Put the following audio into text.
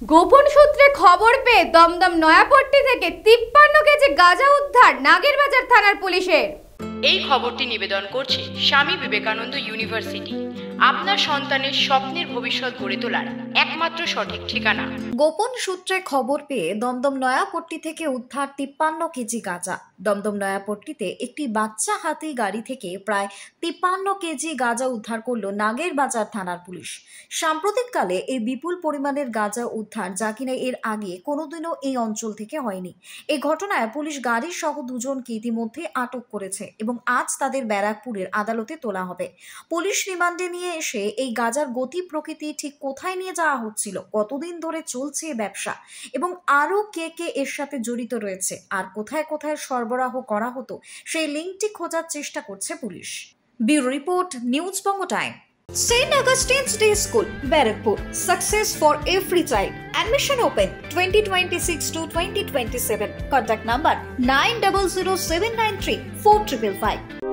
গোপন সূত্রে খবর পেয়ে দমদম নয়াপট্টি থেকে 53 কেজি গাঁজা উদ্ধার নাগেরবাজার থানার পুলিশের। এই খবরটি নিবেদন করছে স্বামী বিবেকানন্দ ইউনিভার্সিটি, আপনার সন্তানের স্বপ্নের ভবিষ্যৎ গড়ে তোলার একমাত্র সঠিক ঠিকানা। গোপন সূত্রে খবর পেয়ে দমদম নয়াপট্টি থেকে উদ্ধার 53 কেজি গাঁজা। দমদম নয়াপট্টিতে একটি বাচ্চা হাতি গাড়ি থেকে প্রায় 53 কেজি গাঁজা উদ্ধার করল নাগেরবাজার থানার পুলিশ। সাম্প্রতিককালে এই বিপুল পরিমাণের গাঁজা উদ্ধার, যা কিনা এর আগে কোনোদিনও এই অঞ্চল থেকে হয়নি। এই ঘটনায় পুলিশ গাড়ি সহ দুজনকে ইতিমধ্যে আটক করেছে এবং আজ তাদের ব্যারাকপুরের আদালতে তোলা হবে। পুলিশ রিমান্ডে নিয়ে এসে এই গাঁজার গতি প্রকৃতি ঠিক কোথায় নিয়ে যাওয়া হচ্ছিল, কতদিন ধরে চলছে ব্যবসা এবং আরো কে কে এর সাথে জড়িত রয়েছে আর কোথায় কোথায় সরবরাহ করা হতো সেই লিঙ্কটি খোঁজার চেষ্টা করছে police. Bureau report, news Banga time. St. Augustine's Day School, Barakpur. Success for every child. Admission open 2026 to 2027. Contact number 900793 4555.